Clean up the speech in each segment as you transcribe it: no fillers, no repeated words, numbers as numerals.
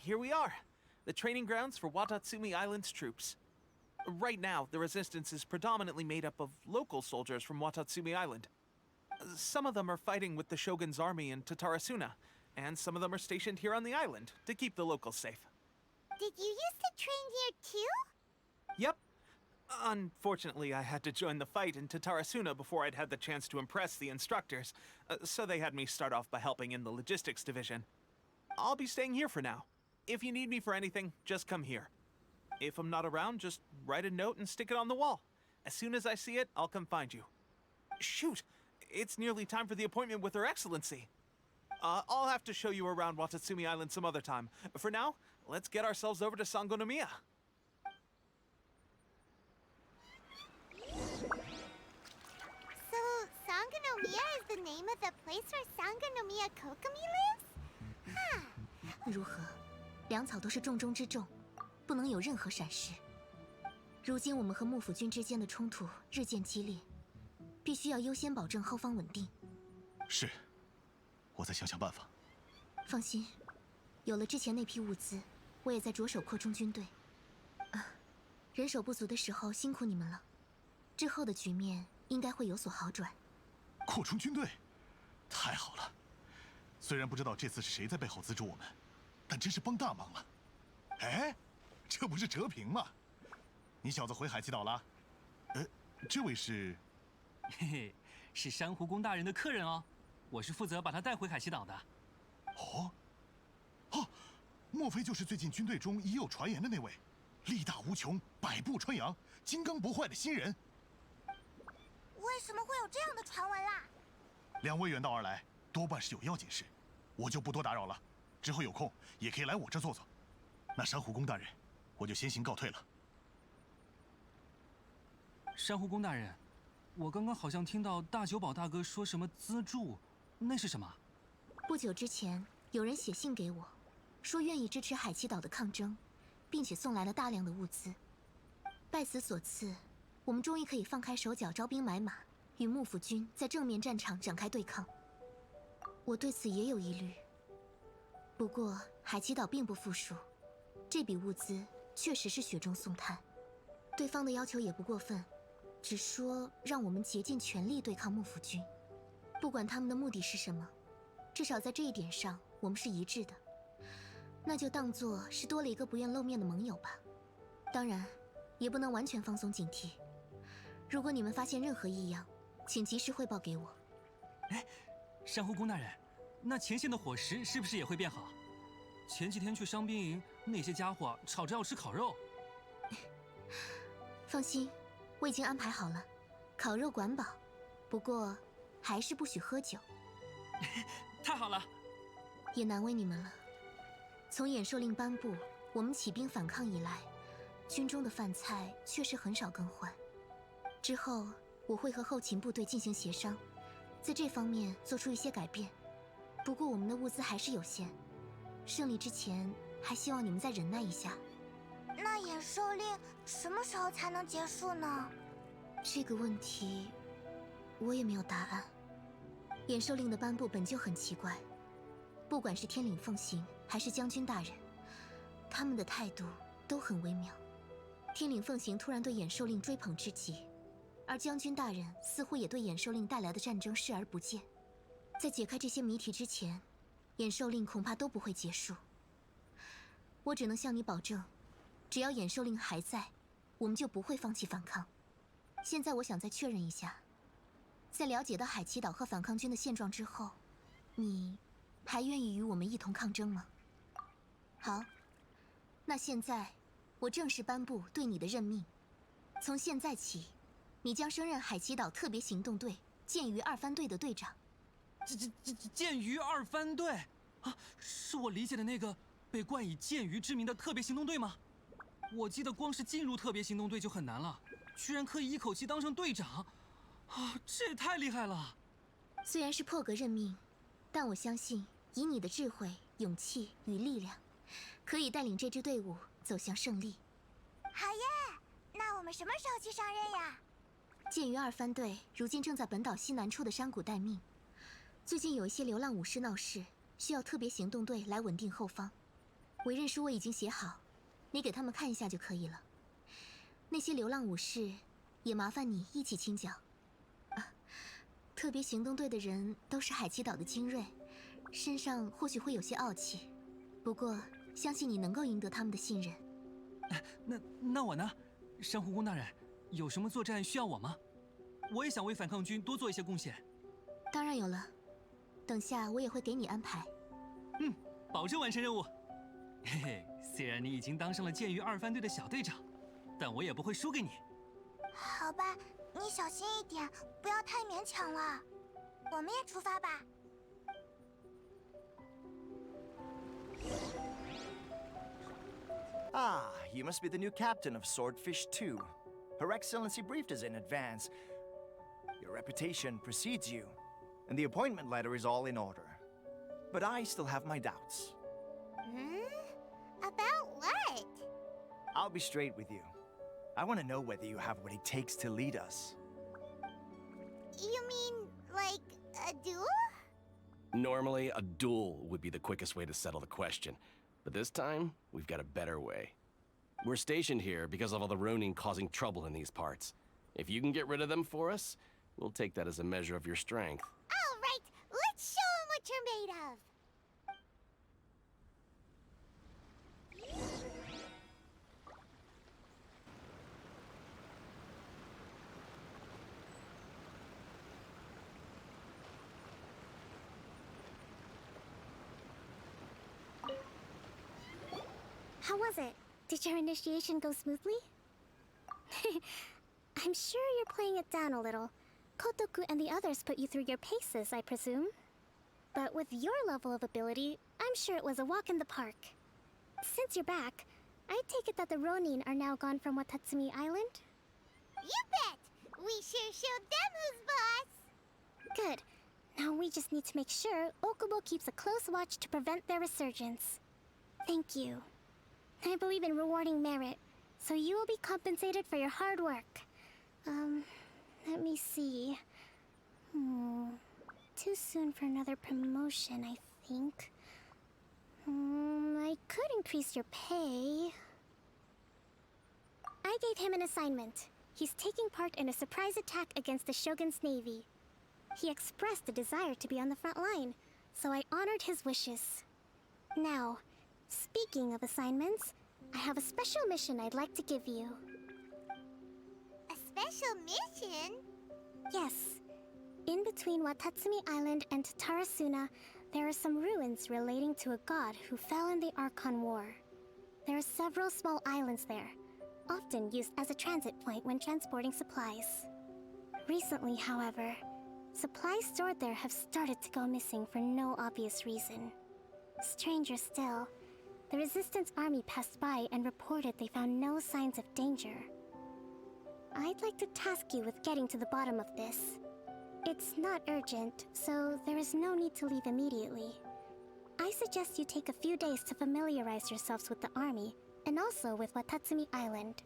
here we are. The training grounds for Watatsumi Island's troops. Right now, the resistance is predominantly made up of local soldiers from Watatsumi Island. Some of them are fighting with the Shogun's army in Tatarasuna, and some of them are stationed here on the island to keep the locals safe. Did you used to train here too? Yep. Unfortunately, I had to join the fight in Tatarasuna before I'd had the chance to impress the instructors, so they had me start off by helping in the logistics division. I'll be staying here for now. If you need me for anything, just come here. If I'm not around, just write a note and stick it on the wall. As soon as I see it, I'll come find you. Shoot! It's nearly time for the appointment with Her Excellency. I'll have to show you around Watatsumi Island some other time. For now, let's get ourselves over to Sangonomiya. So, Sangonomiya is the name of the place where Sangonomiya Kokomi lives? Huh. 如何？粮草都是重中之重，不能有任何闪失。如今我们和幕府军之间的冲突日渐激烈，必须要优先保证后方稳定。是，我再想想办法。放心，有了之前那批物资，我也在着手扩充军队。人手不足的时候辛苦你们了，之后的局面应该会有所好转。扩充军队，太好了！虽然不知道这次是谁在背后资助我们，但真是帮大忙了。哎，这不是哲平吗？你小子回海祈岛了？这位是？嘿嘿，是珊瑚宫大人的客人哦，我是负责把他带回海祈岛的。哦，莫非就是最近军队中已有传言的那位，力大无穷、百步穿杨、金刚不坏的新人？为什么会有这样的传闻啦？两位远道而来，多半是有要紧事，我就不多打扰了。之后有空也可以来我这坐坐。那珊瑚宫大人，我就先行告退了。珊瑚宫大人，我刚刚好像听到大久保大哥说什么资助，那是什么？不久之前，有人写信给我，说愿意支持海祈岛的抗争，并且送来了大量的物资。拜此所赐，我们终于可以放开手脚招兵买马，与幕府军在正面战场展开对抗。我对此也有疑虑。不过海祈岛并不负数，这笔物资确实是雪中送炭。对方的要求也不过分，只说让我们竭尽全力对抗幕府军。不管他们的目的是什么，至少在这一点上我们是一致的。那就当作是多了一个不愿露面的盟友吧。当然，也不能完全放松警惕。如果你们发现任何异样，请及时汇报给我。哎，珊瑚宫大人，那前线的伙食是不是也会变好？前几天去伤兵营，那些家伙吵着要吃烤肉。放心，我已经安排好了，烤肉管饱，不过还是不许喝酒。太好了，也难为你们了。从演授令颁布，我们起兵反抗以来，军中的饭菜确实很少更换。之后我会和后勤部队进行协商，在这方面做出一些改变。不过我们的物资还是有限，胜利之前还希望你们再忍耐一下。那演授令什么时候才能结束呢？这个问题我也没有答案。演授令的颁布本就很奇怪，不管是天领奉行还是将军大人，他们的态度都很微妙。天领奉行突然对演授令追捧至极，而将军大人似乎也对演授令带来的战争视而不见。在解开这些谜题之前，演授令恐怕都不会结束。我只能向你保证，只要演授令还在，我们就不会放弃反抗。现在我想再确认一下，在了解到海祈岛和反抗军的现状之后，你还愿意与我们一同抗争吗？好，那现在我正式颁布对你的任命。从现在起，你将升任海祈岛特别行动队剑鱼二番队的队长。剑鱼二番队啊，是我理解的那个被冠以剑鱼之名的特别行动队吗？我记得光是进入特别行动队就很难了，居然可以一口气当上队长，啊，这也太厉害了！虽然是破格任命，但我相信以你的智慧、勇气与力量，可以带领这支队伍走向胜利。好耶！那我们什么时候去上任呀？剑鱼二番队如今正在本岛西南处的山谷待命，最近有一些流浪武士闹事，需要特别行动队来稳定后方。委任书我已经写好，你给他们看一下就可以了。那些流浪武士，也麻烦你一起清剿。特别行动队的人都是海奇岛的精锐，身上或许会有些傲气，不过相信你能够赢得他们的信任。那我呢？珊瑚宫大人，有什么作战需要我吗？我也想为反抗军多做一些贡献。当然有了，等下我也会给你安排。保证完成任务。嘿嘿，虽然你已经当上了剑鱼二番队的小队长，但我也不会输给你。好吧，你小心一点，不要太勉强了。我们也出发吧。Ah, you must be the new captain of Swordfish 2. Her Excellency briefed us in advance. Your reputation precedes you, and the appointment letter is all in order. But I still have my doubts. About what? I'll be straight with you. I want to know whether you have what it takes to lead us. You mean, like, a duel? Normally, a duel would be the quickest way to settle the question. But this time, we've got a better way. We're stationed here because of all the Ronin causing trouble in these parts. If you can get rid of them for us, we'll take that as a measure of your strength. All right, let's show 'em what you're made of. How was it? Did your initiation go smoothly? I'm sure you're playing it down a little. Kotoku and the others put you through your paces, I presume. But with your level of ability, I'm sure it was a walk in the park. Since you're back, I take it that the Ronin are now gone from Watatsumi Island? You bet! We sure showed them who's boss! Good. Now we just need to make sure Okubo keeps a close watch to prevent their resurgence. Thank you. I believe in rewarding merit, so you will be compensated for your hard work. Let me see. Too soon for another promotion, I think. I could increase your pay. I gave him an assignment. He's taking part in a surprise attack against the Shogun's navy. He expressed a desire to be on the front line, so I honored his wishes. Now, speaking of assignments, I have a special mission I'd like to give you. A special mission? Yes. In between Watatsumi Island and Tarasuna, there are some ruins relating to a god who fell in the Archon War. There are several small islands there, often used as a transit point when transporting supplies. Recently, however, supplies stored there have started to go missing for no obvious reason. Stranger still, the Resistance army passed by and reported they found no signs of danger. I'd like to task you with getting to the bottom of this. It's not urgent, so there is no need to leave immediately. I suggest you take a few days to familiarize yourselves with the army, and also with Watatsumi Island.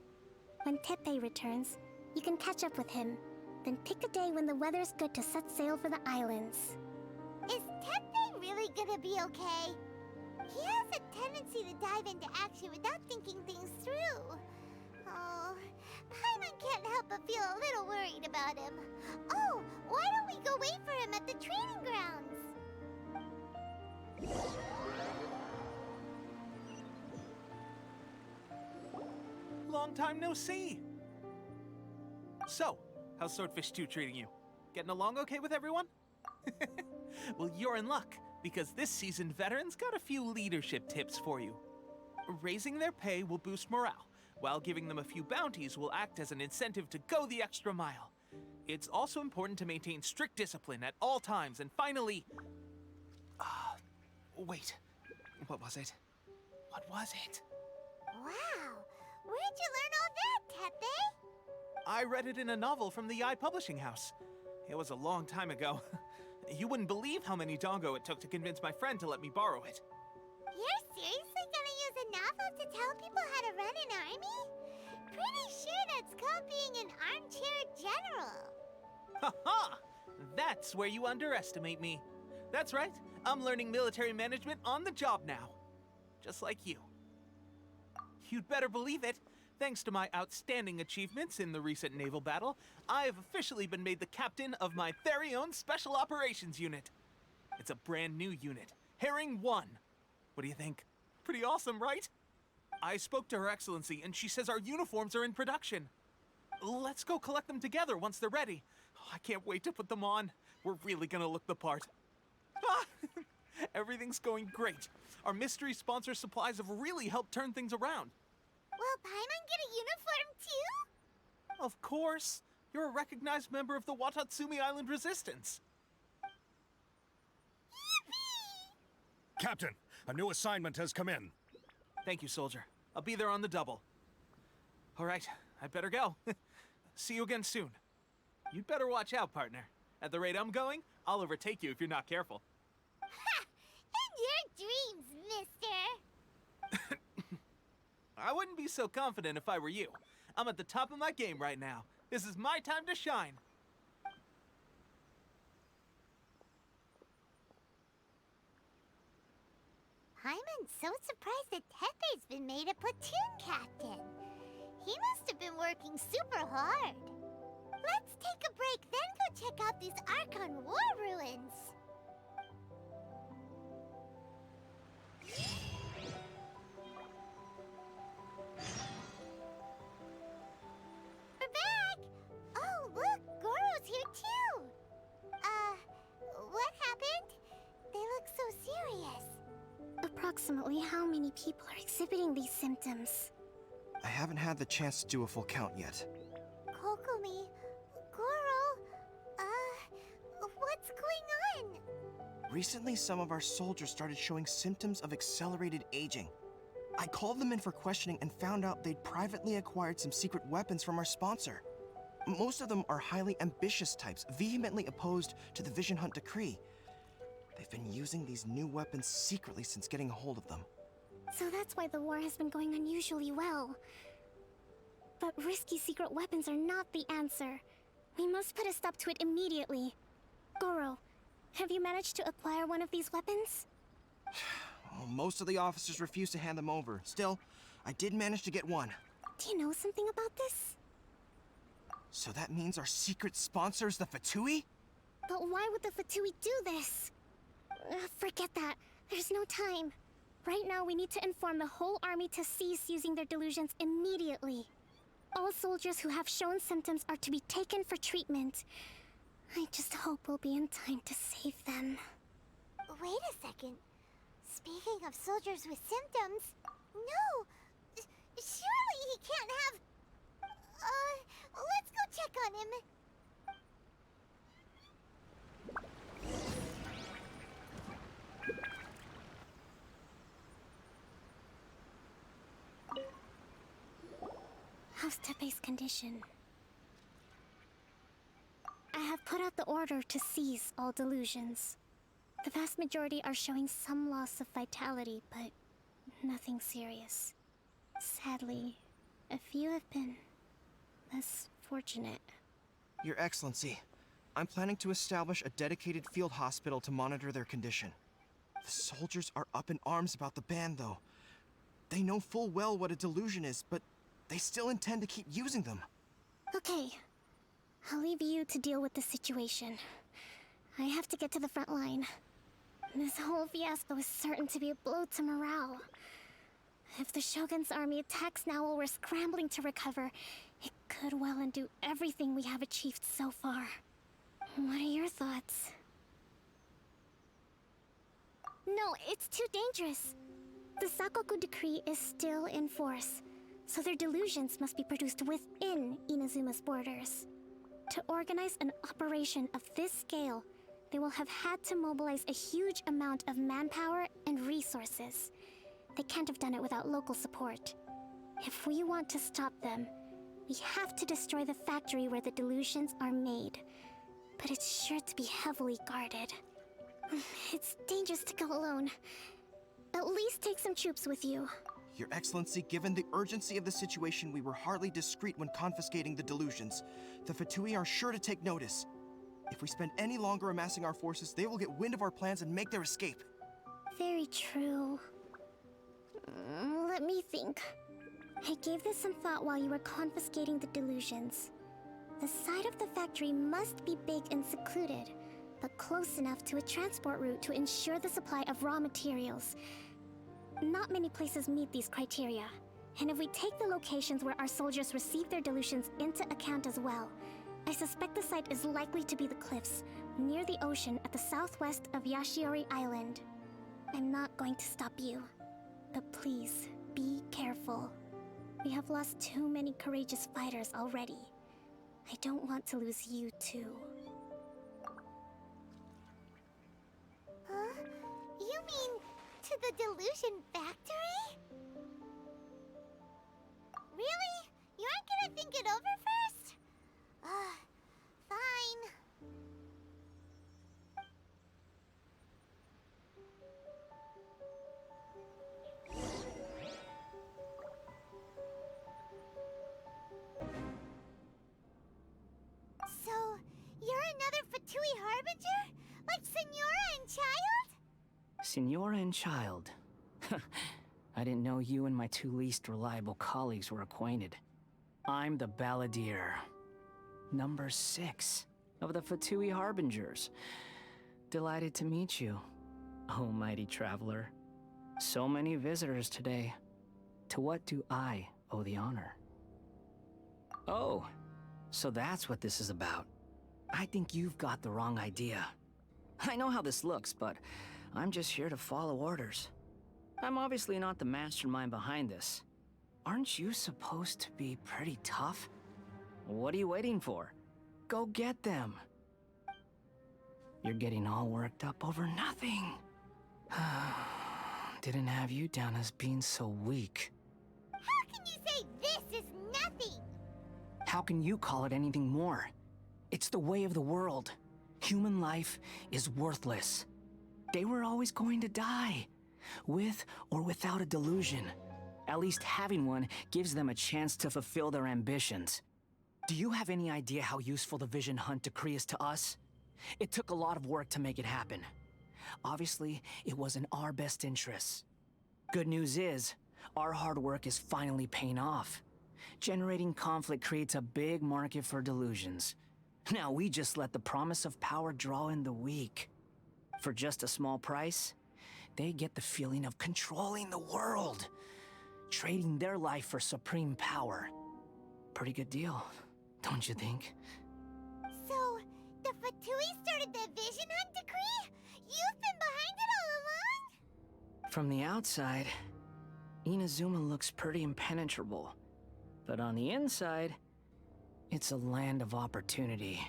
When Teppei returns, you can catch up with him, then pick a day when the weather's good to set sail for the islands. Is Teppei really gonna be okay? He has a tendency to dive into action without thinking things through. Oh, Paimon can't help but feel a little worried about him. Oh, why don't we go wait for him at the training grounds? Long time no see. So, how's Swordfish 2 treating you? Getting along okay with everyone? Well, you're in luck, because this seasoned veterans got a few leadership tips for you. Raising their pay will boost morale, while giving them a few bounties will act as an incentive to go the extra mile. It's also important to maintain strict discipline at all times, and finally... wait. What was it? What was it? Wow, where'd you learn all that, Teppei? I read it in a novel from the Yae Publishing House. It was a long time ago. You wouldn't believe how many dongo it took to convince my friend to let me borrow it. You're seriously gonna use a novel to tell people how to run an army? Pretty sure that's called being an armchair general. Ha ha! That's where you underestimate me. That's right, I'm learning military management on the job now. just like you. You'd better believe it. Thanks to my outstanding achievements in the recent naval battle, I have officially been made the captain of my very own Special Operations Unit. It's a brand new unit, Herring 1. What do you think? Pretty awesome, right? I spoke to Her Excellency, and she says our uniforms are in production. Let's go collect them together once they're ready. Oh, I can't wait to put them on. We're really gonna look the part. Everything's going great. Our mystery sponsor supplies have really helped turn things around. Will Paimon get a uniform too? Of course. You're a recognized member of the Watatsumi Island Resistance. Yippee! Captain, a new assignment has come in. Thank you, soldier. I'll be there on the double. All right, I better go. See you again soon. You'd better watch out, partner. At the rate I'm going, I'll overtake you if you're not careful. Ha! In your dreams, mister! I wouldn't be so confident if I were you. I'm at the top of my game right now. This is my time to shine. Paimon's so surprised that Tepe's been made a platoon captain. He must have been working super hard. Let's take a break, then go check out these Archon war ruins. We're back! Oh, look, Goro's here too! What happened? They look so serious. Approximately how many people are exhibiting these symptoms? I haven't had the chance to do a full count yet. Kokomi, Goro, what's going on? Recently, some of our soldiers started showing symptoms of accelerated aging. I called them in for questioning and found out they'd privately acquired some secret weapons from our sponsor. Most of them are highly ambitious types, vehemently opposed to the Vision Hunt decree. They've been using these new weapons secretly since getting a hold of them. So that's why the war has been going unusually well. But risky secret weapons are not the answer. We must put a stop to it immediately. Goro, have you managed to acquire one of these weapons? Well, most of the officers refused to hand them over. Still, I did manage to get one. Do you know something about this? So that means our secret sponsor is the Fatui? But why would the Fatui do this? Forget that. There's no time. Right now, we need to inform the whole army to cease using their delusions immediately. All soldiers who have shown symptoms are to be taken for treatment. I just hope we'll be in time to save them. Wait a second. Speaking of soldiers with symptoms... No! Surely he can't have... let's go check on him. How's Tepe's condition? I have put out the order to seize all delusions. The vast majority are showing some loss of vitality, but nothing serious. Sadly, a few have been less fortunate. Your Excellency, I'm planning to establish a dedicated field hospital to monitor their condition. The soldiers are up in arms about the ban, though. They know full well what a delusion is, but they still intend to keep using them. Okay. I'll leave you to deal with the situation. I have to get to the front line. This whole fiasco is certain to be a blow to morale. If the Shogun's army attacks now while we're scrambling to recover, it could well undo everything we have achieved so far. What are your thoughts? No, it's too dangerous. The Sakoku decree is still in force, so their delusions must be produced within Inazuma's borders. To organize an operation of this scale, they will have had to mobilize a huge amount of manpower and resources. They can't have done it without local support. If we want to stop them, we have to destroy the factory where the delusions are made. But it's sure to be heavily guarded. It's dangerous to go alone. At least take some troops with you. Your Excellency, given the urgency of the situation, we were hardly discreet when confiscating the delusions. The Fatui are sure to take notice. If we spend any longer amassing our forces, they will get wind of our plans and make their escape. Very true. think. I gave this some thought while you were confiscating the delusions. The side of the factory must be big and secluded, but close enough to a transport route to ensure the supply of raw materials. Not many places meet these criteria, and if we take the locations where our soldiers receive their delusions into account as well, I suspect the site is likely to be the cliffs, near the ocean at the southwest of Yashiori Island. I'm not going to stop you, but please, be careful. We have lost too many courageous fighters already. I don't want to lose you too. Huh? You mean to the delusion factory? Really? You aren't gonna think it over first? Fine. So, you're another Fatui Harbinger? Like Senora and Child? Senora and Child. I didn't know you and my two least reliable colleagues were acquainted. I'm the Balladeer. Number 6 of the Fatui Harbingers. Delighted to meet you, oh mighty traveler. So many visitors today. To what do I owe the honor? Oh, so that's what this is about. I think you've got the wrong idea. I know how this looks, but I'm just here to follow orders. I'm obviously not the mastermind behind this. Aren't you supposed to be pretty tough? What are you waiting for? Go get them. You're getting all worked up over nothing. Didn't have you down as being so weak. How can you say this is nothing? How can you call it anything more? It's the way of the world. Human life is worthless. They were always going to die, with or without a delusion. At least having one gives them a chance to fulfill their ambitions. Do you have any idea how useful the Vision Hunt decree is to us? It took a lot of work to make it happen. Obviously, it was in our best interests. Good news is, our hard work is finally paying off. Generating conflict creates a big market for delusions. Now we just let the promise of power draw in the weak. For just a small price, they get the feeling of controlling the world, trading their life for supreme power. Pretty good deal, don't you think? So, the Fatui started the Vision Hunt decree? You've been behind it all along? From the outside, Inazuma looks pretty impenetrable. But on the inside, it's a land of opportunity.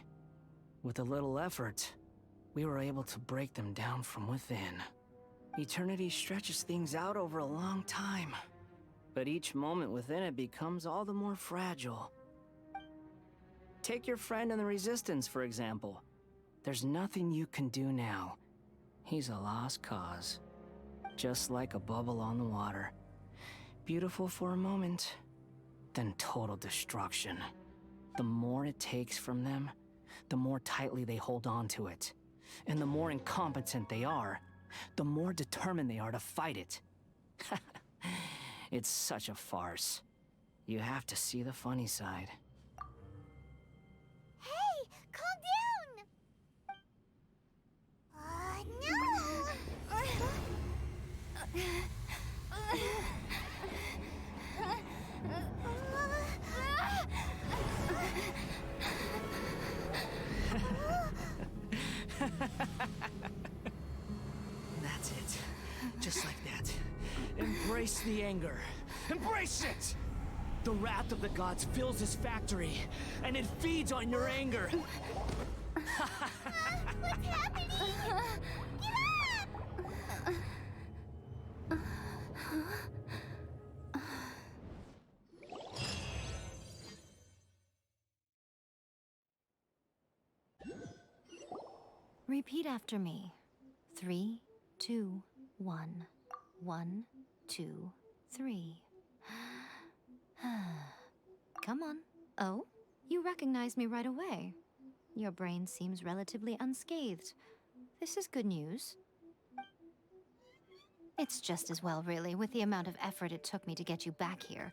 With a little effort, we were able to break them down from within. Eternity stretches things out over a long time, but each moment within it becomes all the more fragile. Take your friend in the Resistance, for example. There's nothing you can do now. He's a lost cause. Just like a bubble on the water. Beautiful for a moment, then total destruction. The more it takes from them, the more tightly they hold on to it. And the more incompetent they are, the more determined they are to fight it. It's such a farce. You have to see the funny side. Hey, calm down! No! That's it. Just like that. Embrace the anger. Embrace it! The wrath of the gods fills this factory, and it feeds on your anger. What's happening? Get up! Repeat after me. 3, 2, 1. 1, 2, 3. Come on. Oh, you recognize me right away. Your brain seems relatively unscathed. This is good news. It's just as well, really, with the amount of effort it took me to get you back here.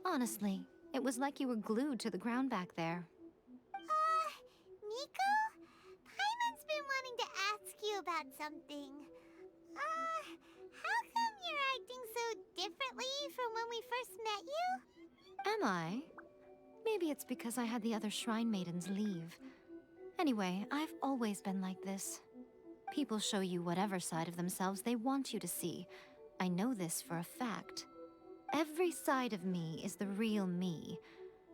Honestly, it was like you were glued to the ground back there. Nico? Paimon's been wanting to ask you about something. How come you're acting so differently from when we first met you? Am I? Maybe it's because I had the other Shrine Maidens leave. Anyway, I've always been like this. People show you whatever side of themselves they want you to see. I know this for a fact. Every side of me is the real me.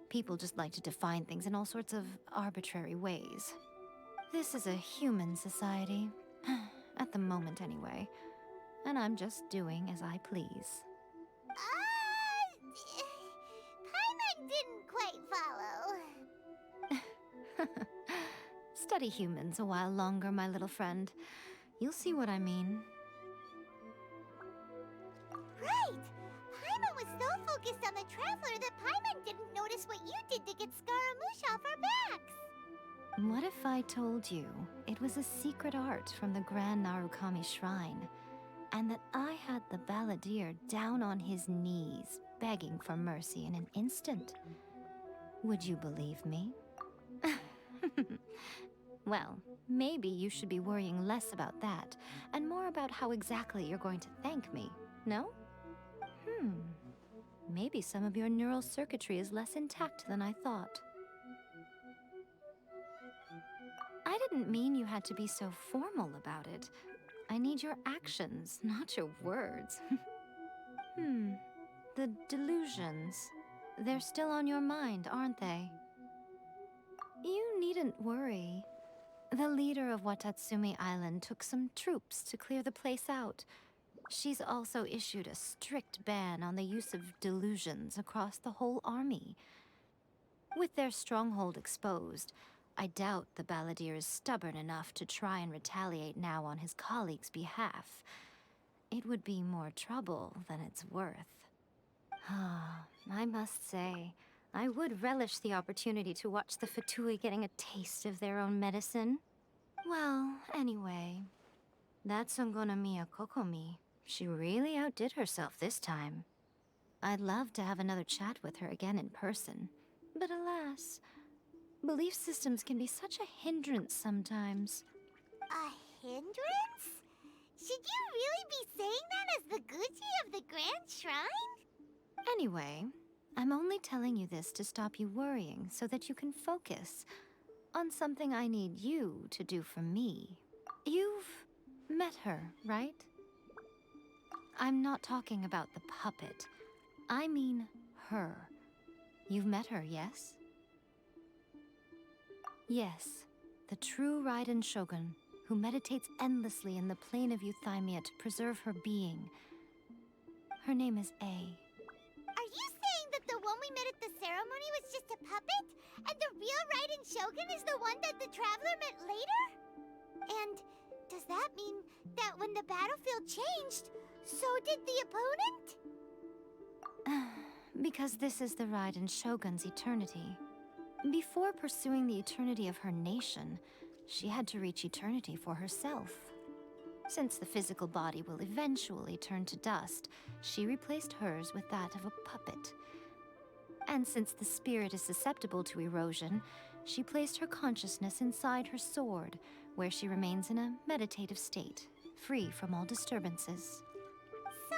People just like to define things in all sorts of arbitrary ways. This is a human society. At the moment, anyway. And I'm just doing as I please. Paimon didn't quite follow. Study humans a while longer, my little friend. You'll see what I mean. Right! Paimon was so focused on the Traveler that Paimon didn't notice what you did to get Scaramouche off our backs. What if I told you it was a secret art from the Grand Narukami Shrine, and that I had the balladeer down on his knees, begging for mercy in an instant? Would you believe me? Well, maybe you should be worrying less about that, and more about how exactly you're going to thank me, no? Maybe some of your neural circuitry is less intact than I thought. I didn't mean you had to be so formal about it. I need your actions, not your words. The delusions. They're still on your mind, aren't they? You needn't worry. The leader of Watatsumi Island took some troops to clear the place out. She's also issued a strict ban on the use of delusions across the whole army. With their stronghold exposed, I doubt the balladeer is stubborn enough to try and retaliate now on his colleagues' behalf. It would be more trouble than it's worth. I must say, I would relish the opportunity to watch the Fatui getting a taste of their own medicine. Well, anyway, that Songonomiya Kokomi, she really outdid herself this time. I'd love to have another chat with her again in person, but alas, belief systems can be such a hindrance sometimes. A hindrance? Should you really be saying that as the Gucci of the Grand Shrine? Anyway, I'm only telling you this to stop you worrying so that you can focus on something I need you to do for me. You've met her, right? I'm not talking about the puppet. I mean her. You've met her, yes? Yes, the true Raiden Shogun, who meditates endlessly in the plane of Euthymia to preserve her being. Her name is A. Are you saying that the one we met at the ceremony was just a puppet? And the real Raiden Shogun is the one that the Traveler met later? And does that mean that when the battlefield changed, so did the opponent? Because this is the Raiden Shogun's eternity. Before pursuing the eternity of her nation, she had to reach eternity for herself. Since the physical body will eventually turn to dust, she replaced hers with that of a puppet. And since the spirit is susceptible to erosion, she placed her consciousness inside her sword, where she remains in a meditative state, free from all disturbances. So,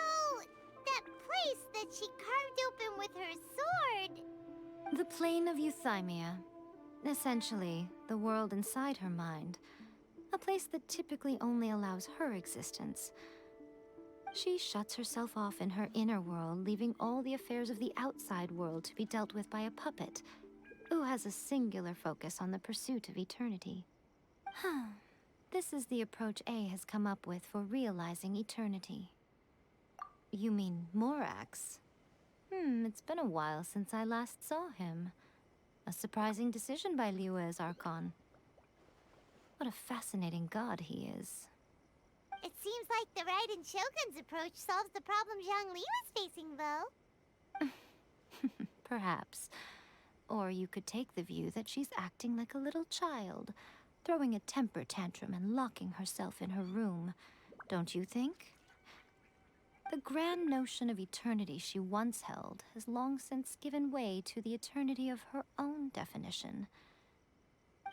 that place that she carved open with her sword... The plane of Euthymia. Essentially, the world inside her mind. A place that typically only allows her existence. She shuts herself off in her inner world, leaving all the affairs of the outside world to be dealt with by a puppet, who has a singular focus on the pursuit of eternity. This is the approach A has come up with for realizing eternity. You mean Morax? It's been a while since I last saw him. A surprising decision by Liyue's Archon. What a fascinating god he is. It seems like the Raiden Shogun's approach solves the problem Zhang Li was facing, though. Perhaps. Or you could take the view that she's acting like a little child, throwing a temper tantrum and locking herself in her room. Don't you think? The grand notion of eternity she once held has long since given way to the eternity of her own definition.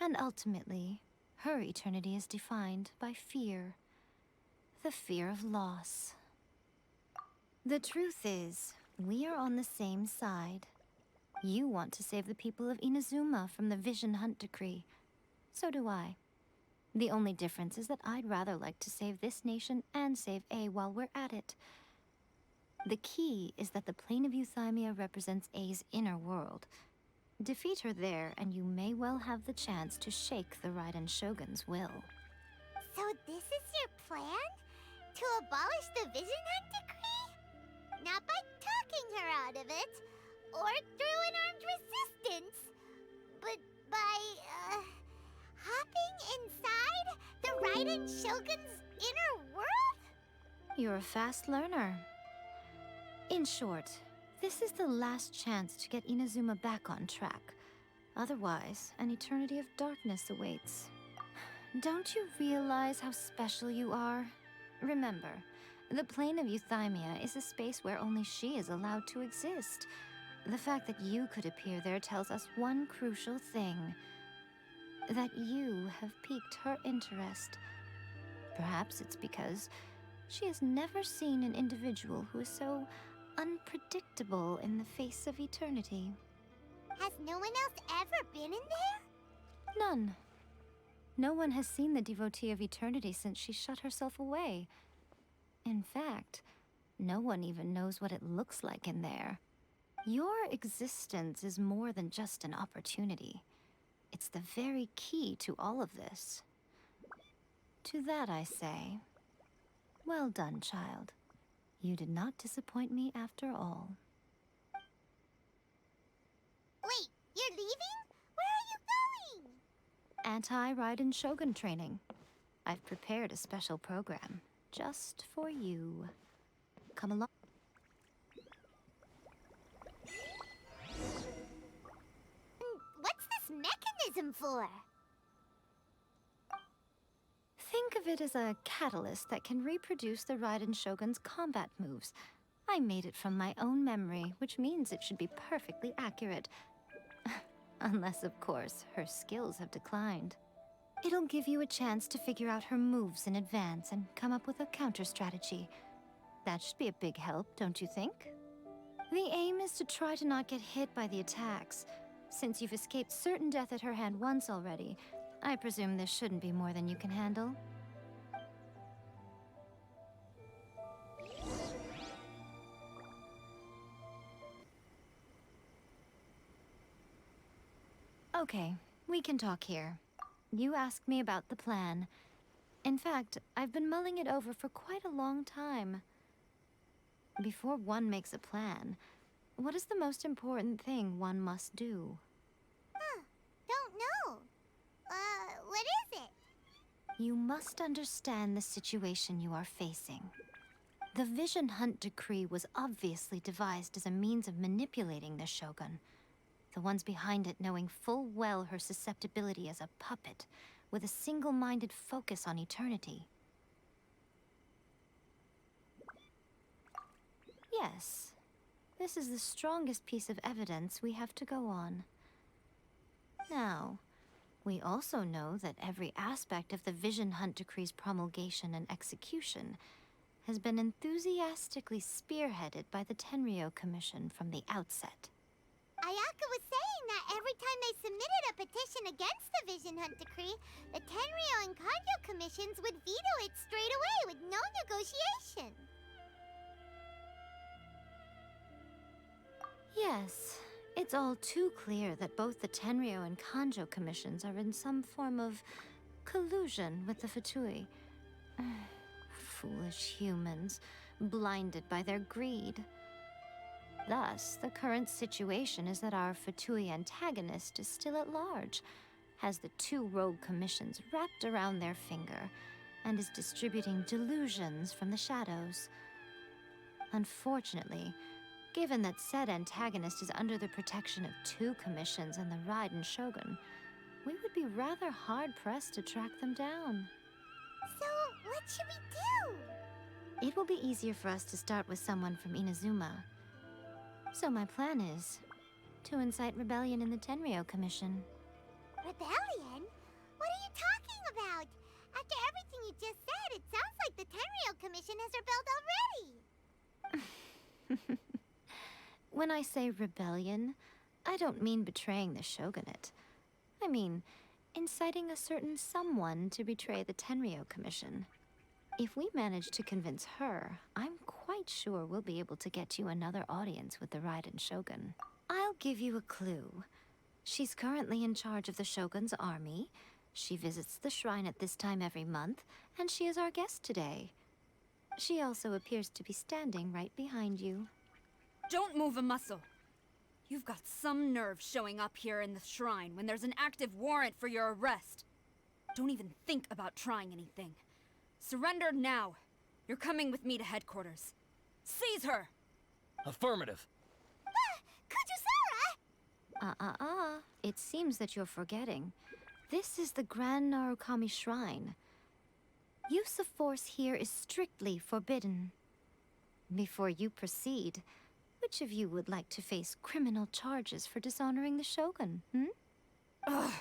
And ultimately, her eternity is defined by fear. The fear of loss. The truth is, we are on the same side. You want to save the people of Inazuma from the Vision Hunt Decree. So do I. The only difference is that I'd rather like to save this nation and save A while we're at it. The key is that the plane of Euthymia represents A's inner world. Defeat her there, and you may well have the chance to shake the Raiden Shogun's will. So this is your plan? To abolish the Vision Hunt Decree? Not by talking her out of it, or through an armed resistance, but by, hopping inside the Raiden Shogun's inner world? You're a fast learner. In short, this is the last chance to get Inazuma back on track. Otherwise, an eternity of darkness awaits. Don't you realize how special you are? Remember, the plane of Euthymia is a space where only she is allowed to exist. The fact that you could appear there tells us one crucial thing. That you have piqued her interest. Perhaps it's because she has never seen an individual who is so unpredictable in the face of eternity. Has no one else ever been in there? None. No one has seen the devotee of eternity since she shut herself away. In fact, no one even knows what it looks like in there. Your existence is more than just an opportunity. It's the very key to all of this. To that I say, well done, child. You did not disappoint me after all. Wait, you're leaving? Where are you going? Anti-Raiden Shogun training. I've prepared a special program just for you. Come along. What's this mechanism for? Think of it as a catalyst that can reproduce the Raiden Shogun's combat moves. I made it from my own memory, which means it should be perfectly accurate. Unless, of course, her skills have declined. It'll give you a chance to figure out her moves in advance and come up with a counter-strategy. That should be a big help, don't you think? The aim is to try to not get hit by the attacks. Since you've escaped certain death at her hand once already, I presume this shouldn't be more than you can handle. Okay, we can talk here. You asked me about the plan. In fact, I've been mulling it over for quite a long time. Before one makes a plan, what is the most important thing one must do? Don't know. What is it? You must understand the situation you are facing. The Vision Hunt Decree was obviously devised as a means of manipulating the Shogun. The ones behind it knowing full well her susceptibility as a puppet, with a single-minded focus on eternity. Yes, this is the strongest piece of evidence we have to go on. Now, we also know that every aspect of the Vision Hunt Decree's promulgation and execution has been enthusiastically spearheaded by the Tenryou Commission from the outset. Ayaka was saying that every time they submitted a petition against the Vision Hunt Decree, the Tenryou and Kanjo commissions would veto it straight away with no negotiation. Yes, it's all too clear that both the Tenryou and Kanjo commissions are in some form of collusion with the Fatui. Foolish humans, blinded by their greed. Thus, the current situation is that our Fatui antagonist is still at large, has the two rogue commissions wrapped around their finger, and is distributing delusions from the shadows. Unfortunately, given that said antagonist is under the protection of two commissions and the Raiden Shogun, we would be rather hard-pressed to track them down. So, what should we do? It will be easier for us to start with someone from Inazuma. So my plan is to incite rebellion in the Tenryou Commission. Rebellion? What are you talking about? After everything you just said, it sounds like the Tenryou Commission has rebelled already. When I say rebellion, I don't mean betraying the shogunate. I mean inciting a certain someone to betray the Tenryou Commission. If we manage to convince her, I'm quite sure we'll be able to get you another audience with the Raiden Shogun. I'll give you a clue. She's currently in charge of the Shogun's army. She visits the shrine at this time every month, and she is our guest today. She also appears to be standing right behind you. Don't move a muscle. You've got some nerve showing up here in the shrine when there's an active warrant for your arrest. Don't even think about trying anything. Surrender now. You're coming with me to headquarters. Seize her! Affirmative. Kujusara! It seems that you're forgetting. This is the Grand Narukami Shrine. Use of force here is strictly forbidden. Before you proceed, which of you would like to face criminal charges for dishonoring the Shogun, Ugh.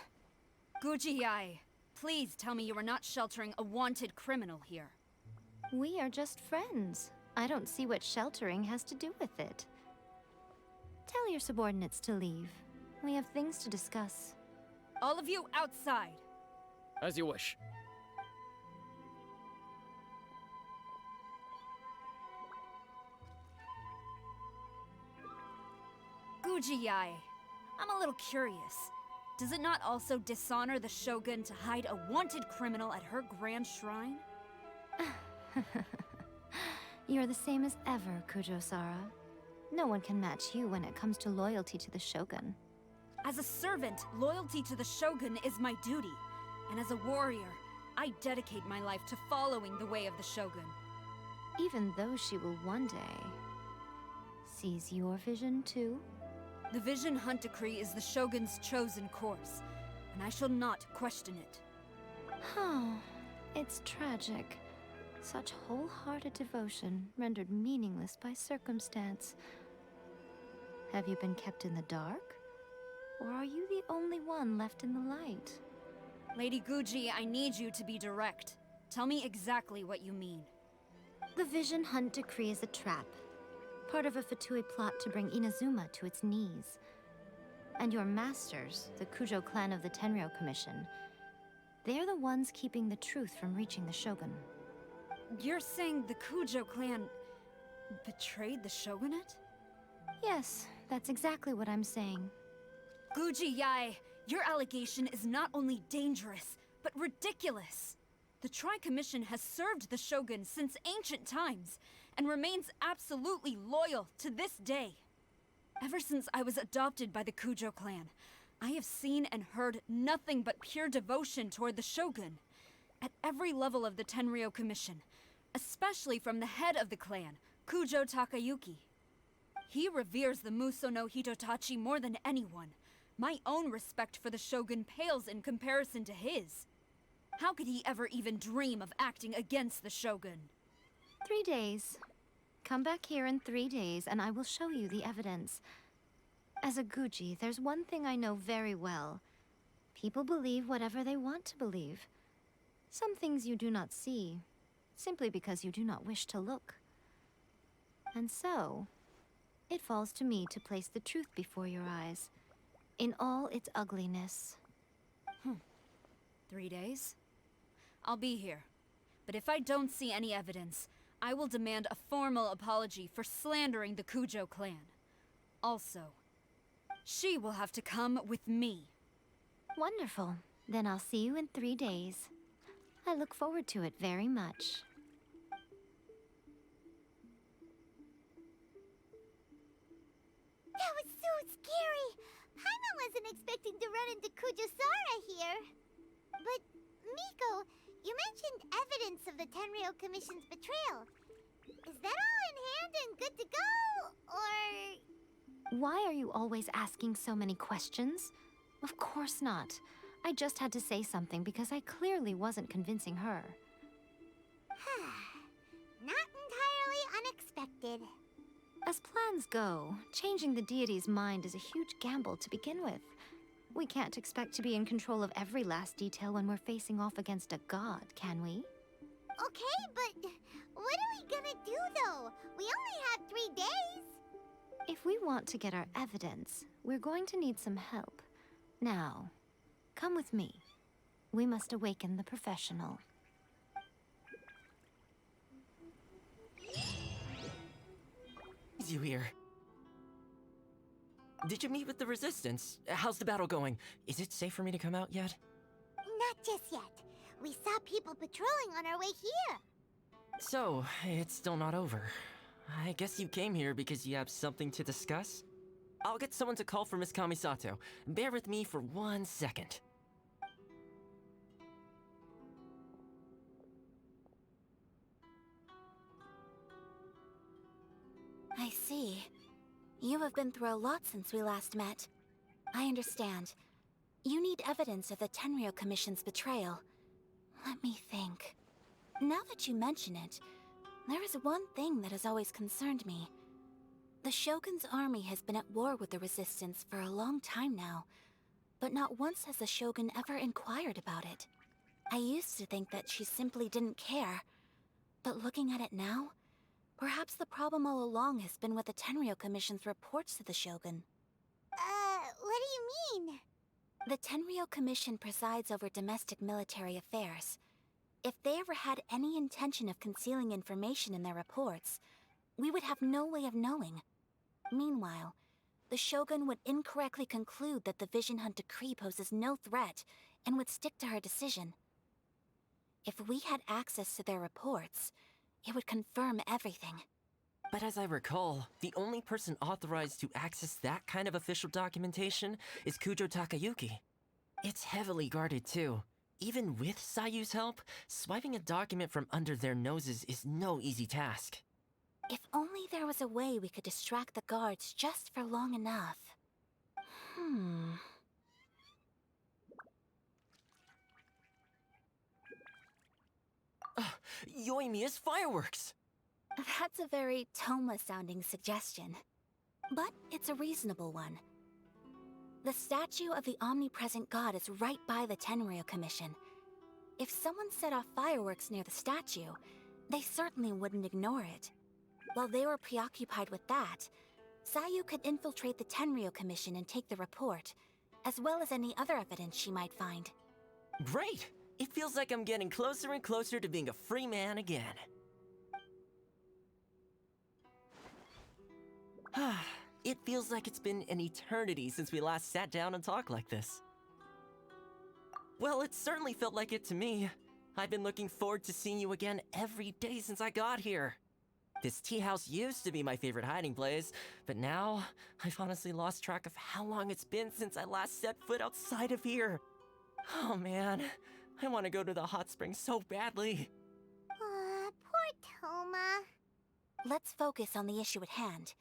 Guji-ai, please tell me you are not sheltering a wanted criminal here. We are just friends. I don't see what sheltering has to do with it. Tell your subordinates to leave. We have things to discuss. All of you outside. As you wish. Guji-ai, I'm a little curious. Does it not also dishonor the Shogun to hide a wanted criminal at her grand shrine? You're the same as ever, Kujo-sara. No one can match you when it comes to loyalty to the Shogun. As a servant, loyalty to the Shogun is my duty. And as a warrior, I dedicate my life to following the way of the Shogun. Even though she will one day seize your vision too? The Vision Hunt Decree is the Shogun's chosen course, and I shall not question it. Oh, it's tragic. Such wholehearted devotion rendered meaningless by circumstance. Have you been kept in the dark? Or are you the only one left in the light? Lady Guji, I need you to be direct. Tell me exactly what you mean. The Vision Hunt Decree is a trap. Part of a Fatui plot to bring Inazuma to its knees. And your masters, the Kujo clan of the Tenryou Commission, they're the ones keeping the truth from reaching the Shogun. You're saying the Kujo clan betrayed the Shogunate? Yes, that's exactly what I'm saying. Guji-ai, your allegation is not only dangerous, but ridiculous. The Tri-Commission has served the Shogun since ancient times, and remains absolutely loyal to this day. Ever since I was adopted by the Kujo clan, I have seen and heard nothing but pure devotion toward the Shogun. At every level of the Tenryou Commission, especially from the head of the clan, Kujo Takayuki. He reveres the Muso no Hitotachi more than anyone. My own respect for the Shogun pales in comparison to his. How could he ever even dream of acting against the Shogun? 3 days. Come back here in 3 days and I will show you the evidence. As a Guji, there's one thing I know very well. People believe whatever they want to believe. Some things you do not see, simply because you do not wish to look. And so, it falls to me to place the truth before your eyes, in all its ugliness. 3 days? I'll be here. But if I don't see any evidence, I will demand a formal apology for slandering the Kujo clan. Also, she will have to come with me. Wonderful. Then I'll see you in 3 days. I look forward to it very much. That was so scary! Paimon wasn't expecting to run into Kujusara here. But, Miko, you mentioned evidence of the Tenryou Commission's betrayal. Is that all in hand and good to go, or...? Why are you always asking so many questions? Of course not. I just had to say something because I clearly wasn't convincing her. Not expected. As plans go, changing the deity's mind is a huge gamble to begin with. We can't expect to be in control of every last detail when we're facing off against a god, can we? Okay, but what are we gonna do though? We only have 3 days. If we want to get our evidence, we're going to need some help. Now, come with me. We must awaken the professional. You here. Did you meet with the Resistance? How's the battle going? Is it safe for me to come out yet? Not just yet. We saw people patrolling on our way here. So, it's still not over. I guess you came here because you have something to discuss? I'll get someone to call for Miss Kamisato. Bear with me for 1 second. I see. You have been through a lot since we last met. I understand. You need evidence of the Tenryou Commission's betrayal. Let me think. Now that you mention it, there is one thing that has always concerned me. The Shogun's army has been at war with the Resistance for a long time now, but not once has the Shogun ever inquired about it. I used to think that she simply didn't care, but looking at it now, perhaps the problem all along has been with the Tenryou Commission's reports to the Shogun. What do you mean? The Tenryou Commission presides over domestic military affairs. If they ever had any intention of concealing information in their reports, we would have no way of knowing. Meanwhile, the Shogun would incorrectly conclude that the Vision Hunt decree poses no threat and would stick to her decision. If we had access to their reports, it would confirm everything. But as I recall, the only person authorized to access that kind of official documentation is Kujo Takayuki. It's heavily guarded too. Even with Sayu's help, swiping a document from under their noses is no easy task. If only there was a way we could distract the guards just for long enough. Yoimiya's fireworks! That's a very Toma-sounding suggestion. But it's a reasonable one. The statue of the omnipresent god is right by the Tenryou Commission. If someone set off fireworks near the statue, they certainly wouldn't ignore it. While they were preoccupied with that, Sayu could infiltrate the Tenryou Commission and take the report, as well as any other evidence she might find. Great! It feels like I'm getting closer and closer to being a free man again. It feels like it's been an eternity since we last sat down and talked like this. Well, it certainly felt like it to me. I've been looking forward to seeing you again every day since I got here. This tea house used to be my favorite hiding place, but now I've honestly lost track of how long it's been since I last set foot outside of here. Oh man, I want to go to the hot springs so badly. Poor Toma. Let's focus on the issue at hand.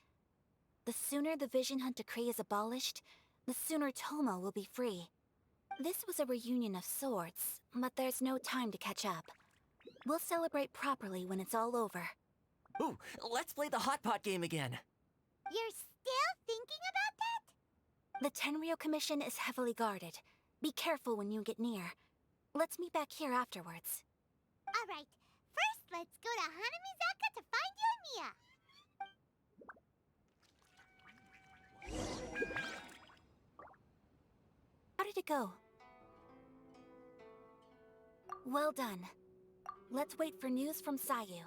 The sooner the Vision Hunt decree is abolished, the sooner Toma will be free. This was a reunion of sorts, but there's no time to catch up. We'll celebrate properly when it's all over. Ooh, let's play the hot pot game again. You're still thinking about that? The Tenryou Commission is heavily guarded. Be careful when you get near. Let's meet back here afterwards. Alright, first let's go to Hanamizaka to find Yoimiya. How did it go? Well done. Let's wait for news from Sayu.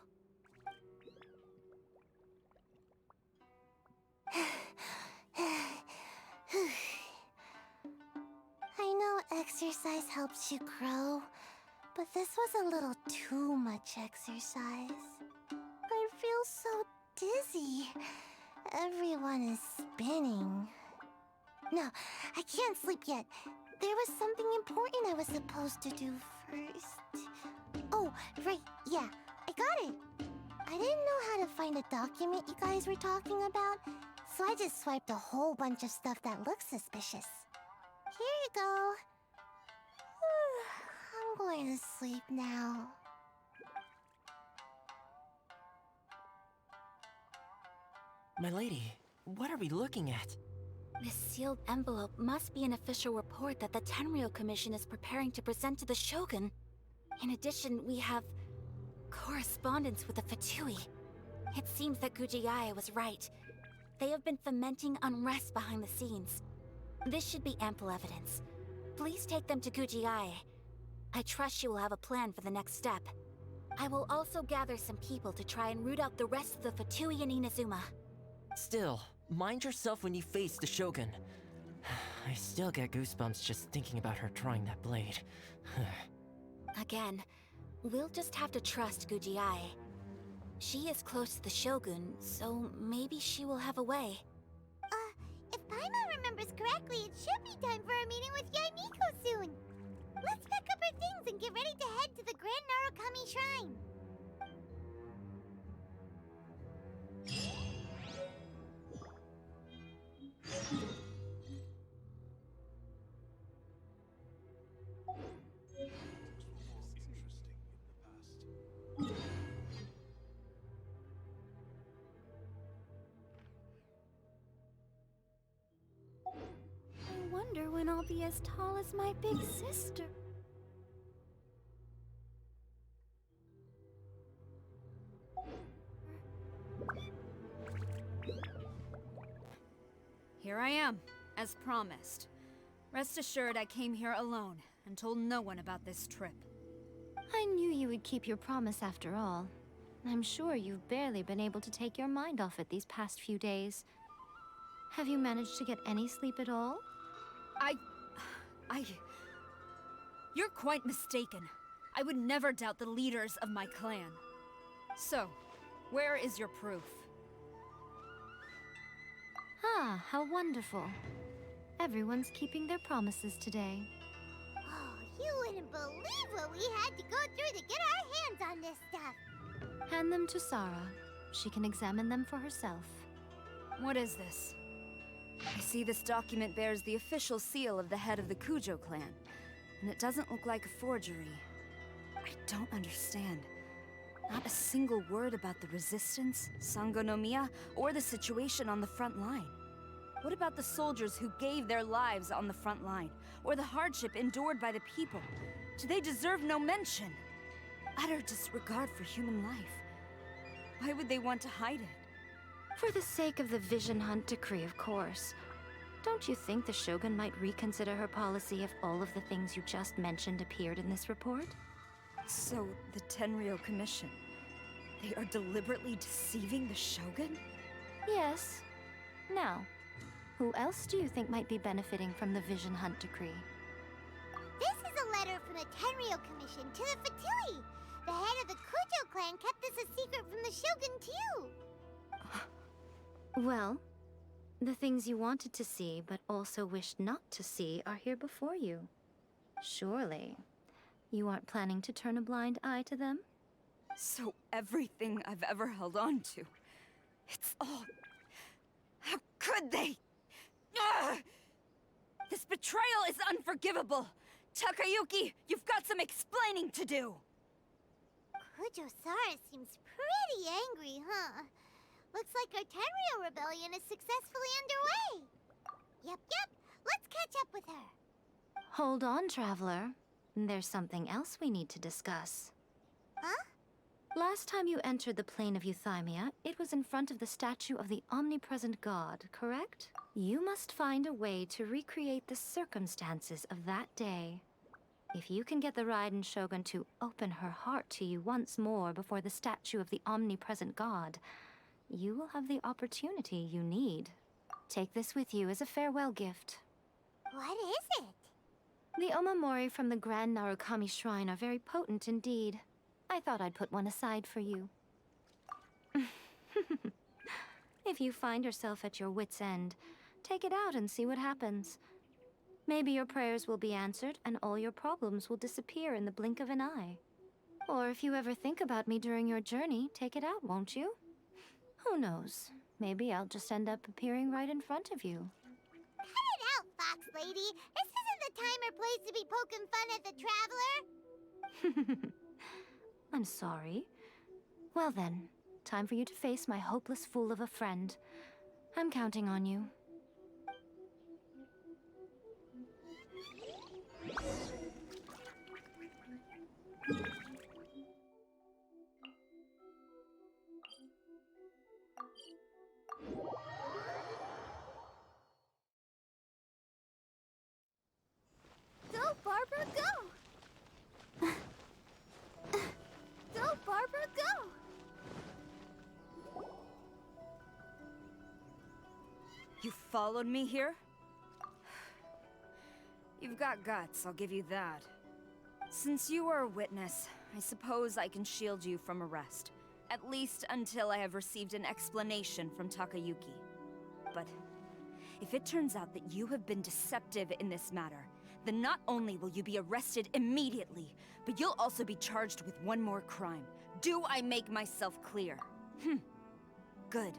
I know exercise helps you grow, but this was a little too much exercise. I feel so dizzy. Everyone is spinning. No, I can't sleep yet. There was something important I was supposed to do first. Oh, right, yeah, I got it. I didn't know how to find a document you guys were talking about, so I just swiped a whole bunch of stuff that looks suspicious. Here you go. I'm going to sleep now. My lady, what are we looking at? This sealed envelope must be an official report that the Tenryou Commission is preparing to present to the Shogun. In addition, we have correspondence with the Fatui. It seems that Gujiae was right. They have been fomenting unrest behind the scenes. This should be ample evidence. Please take them to Gujiae. I trust she will have a plan for the next step. I will also gather some people to try and root out the rest of the Fatui in Inazuma. Still, mind yourself when you face the Shogun. I still get goosebumps just thinking about her drawing that blade. Again, we'll just have to trust Gujiae. She is close to the Shogun, so maybe she will have a way. If Paimon remembers correctly, it should be time for a meeting with Yaimiko soon. Let's pack up our things and get ready to head to the Grand Narukami Shrine. I wonder when I'll be as tall as my big sister. Here I am, as promised. Rest assured I came here alone and told no one about this trip. I knew you would keep your promise after all. I'm sure you've barely been able to take your mind off it these past few days. Have you managed to get any sleep at all? You're quite mistaken. I would never doubt the leaders of my clan. So, where is your proof? Ah, how wonderful. Everyone's keeping their promises today. Oh, you wouldn't believe what we had to go through to get our hands on this stuff. Hand them to Sarah. She can examine them for herself. What is this? I see this document bears the official seal of the head of the Kujo clan, and it doesn't look like a forgery. I don't understand. Not a single word about the resistance, Sangonomiya, or the situation on the front line. What about the soldiers who gave their lives on the front line, or the hardship endured by the people? Do they deserve no mention? Utter disregard for human life. Why would they want to hide it? For the sake of the Vision Hunt decree, of course. Don't you think the Shogun might reconsider her policy if all of the things you just mentioned appeared in this report? So, the Tenryou Commission, they are deliberately deceiving the Shogun? Yes. Now, who else do you think might be benefiting from the Vision Hunt decree? This is a letter from the Tenryou Commission to the Fatui. The head of the Kujo clan kept this a secret from the Shogun, too. Well, the things you wanted to see but also wished not to see are here before you. Surely, you aren't planning to turn a blind eye to them? So everything I've ever held on to, it's all... How could they? Ugh! This betrayal is unforgivable! Takayuki, you've got some explaining to do! Kujo-Sara seems pretty angry, huh? Looks like our Tenryou rebellion is successfully underway. Yep. Let's catch up with her. Hold on, Traveler. There's something else we need to discuss. Huh? Last time you entered the plane of Euthymia, it was in front of the statue of the Omnipresent God, correct? You must find a way to recreate the circumstances of that day. If you can get the Raiden Shogun to open her heart to you once more before the statue of the Omnipresent God, you will have the opportunity you need. Take this with you as a farewell gift. What is it? The Omamori from the Grand Narukami Shrine are very potent indeed. I thought I'd put one aside for you. If you find yourself at your wit's end, take it out and see what happens. Maybe your prayers will be answered and all your problems will disappear in the blink of an eye. Or if you ever think about me during your journey, take it out, won't you? Who knows? Maybe I'll just end up appearing right in front of you. Cut it out, Fox Lady. This isn't the time or place to be poking fun at the Traveler. I'm sorry. Well then, time for you to face my hopeless fool of a friend. I'm counting on you. Go, Barbara, go! Go, Barbara, go! You followed me here? You've got guts, I'll give you that. Since you are a witness, I suppose I can shield you from arrest. At least until I have received an explanation from Takayuki. But if it turns out that you have been deceptive in this matter, then not only will you be arrested immediately, but you'll also be charged with one more crime. Do I make myself clear? Good.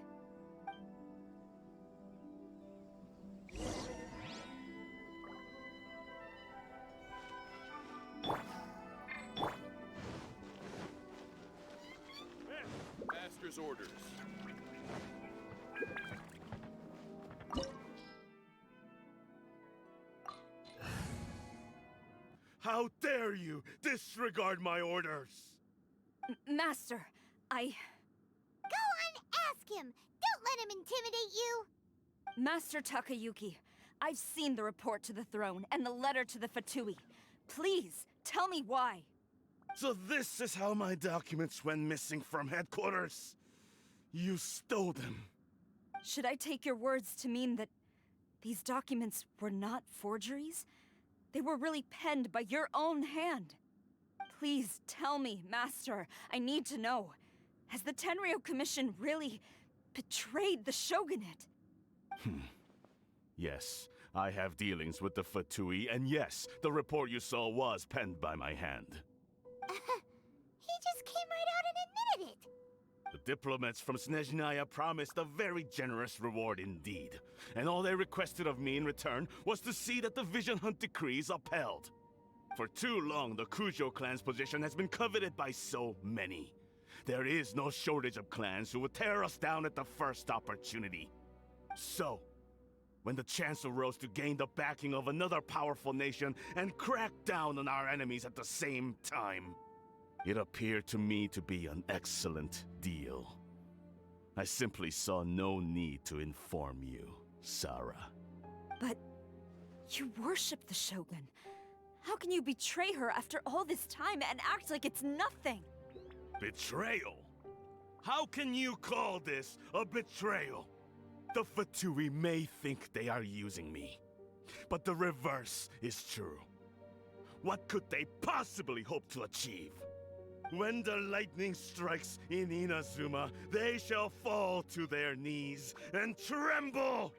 Master's orders. How dare you disregard my orders? Master, Go on, ask him! Don't let him intimidate you! Master Takayuki, I've seen the report to the throne and the letter to the Fatui. Please, tell me why. So this is how my documents went missing from headquarters. You stole them. Should I take your words to mean that these documents were not forgeries? They were really penned by your own hand. Please tell me, Master. I need to know. Has the Tenryo Commission really betrayed the Shogunate? Yes, I have dealings with the Fatui, and yes, the report you saw was penned by my hand. He just came right out and admitted it! The diplomats from Snezhnaya promised a very generous reward indeed, and all they requested of me in return was to see that the Vision Hunt decree is upheld. For too long, the Kujo clan's position has been coveted by so many. There is no shortage of clans who would tear us down at the first opportunity. So, when the chance arose to gain the backing of another powerful nation and crack down on our enemies at the same time, it appeared to me to be an excellent deal. I simply saw no need to inform you, Sarah. But you worship the Shogun. How can you betray her after all this time and act like it's nothing? Betrayal? How can you call this a betrayal? The Fatui may think they are using me, but the reverse is true. What could they possibly hope to achieve? When the lightning strikes in Inazuma, they shall fall to their knees and tremble,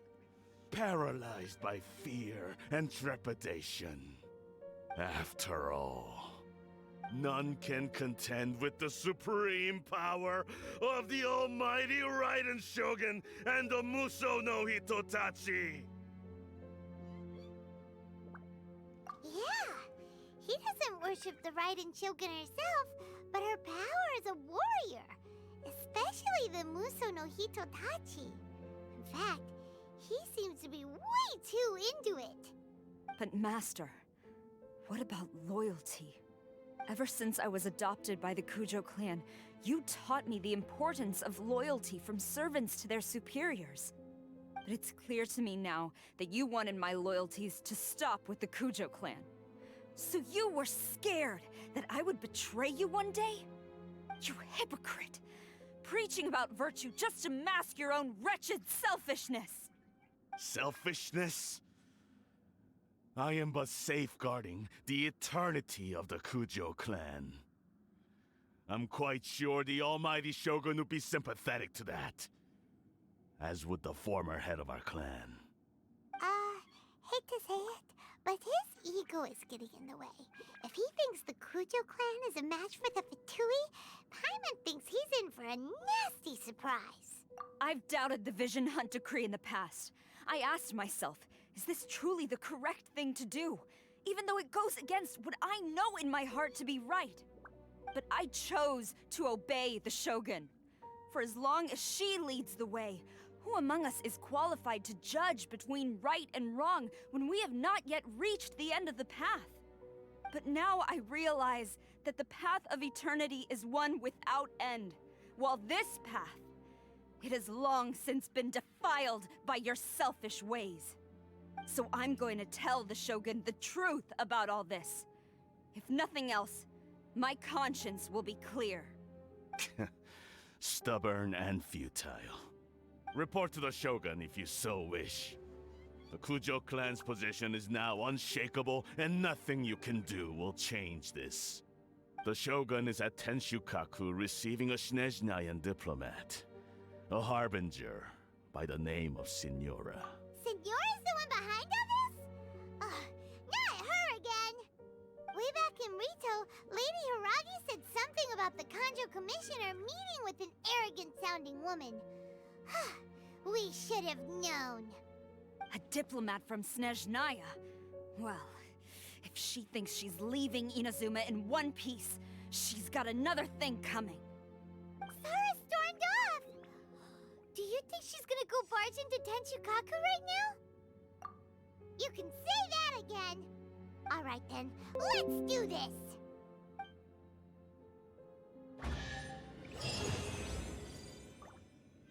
paralyzed by fear and trepidation. After all, none can contend with the supreme power of the almighty Raiden Shogun and the Muso no Hitotachi! Yeah, he doesn't worship the Raiden Shogun herself, but her power as a warrior, especially the Muso no Hitotachi. In fact, he seems to be way too into it. But Master, what about loyalty? Ever since I was adopted by the Kujo clan, you taught me the importance of loyalty from servants to their superiors. But it's clear to me now that you wanted my loyalties to stop with the Kujo clan. So you were scared that I would betray you one day? You hypocrite! Preaching about virtue just to mask your own wretched selfishness! Selfishness? I am but safeguarding the eternity of the Kujo clan. I'm quite sure the almighty Shogun would be sympathetic to that. As would the former head of our clan. Hate to say it, but his ego is getting in the way. If he thinks the Kujo clan is a match for the Fatui, Paimon thinks he's in for a nasty surprise. I've doubted the Vision Hunt decree in the past. I asked myself, is this truly the correct thing to do? Even though it goes against what I know in my heart to be right. But I chose to obey the Shogun. For as long as she leads the way, Who among us is qualified to judge between right and wrong when we have not yet reached the end of the path? But now I realize that the path of eternity is one without end, while this path, it has long since been defiled by your selfish ways. So I'm going to tell the Shogun the truth about all this. If nothing else, my conscience will be clear. Stubborn and futile. Report to the Shogun if you so wish. The Kujo clan's position is now unshakable, and nothing you can do will change this. The Shogun is at Tenshukaku receiving a Snezhnayan diplomat. A harbinger by the name of Signora. Signora's the one behind all this? Not her again! Way back in Rito, Lady Hiragi said something about the Kanjo Commissioner meeting with an arrogant-sounding woman. We should have known. A diplomat from Snezhnaya? Well, if she thinks she's leaving Inazuma in one piece, she's got another thing coming. Sara stormed off! Do you think she's gonna go barge into Tenshukaku right now? You can say that again! Alright then, let's do this!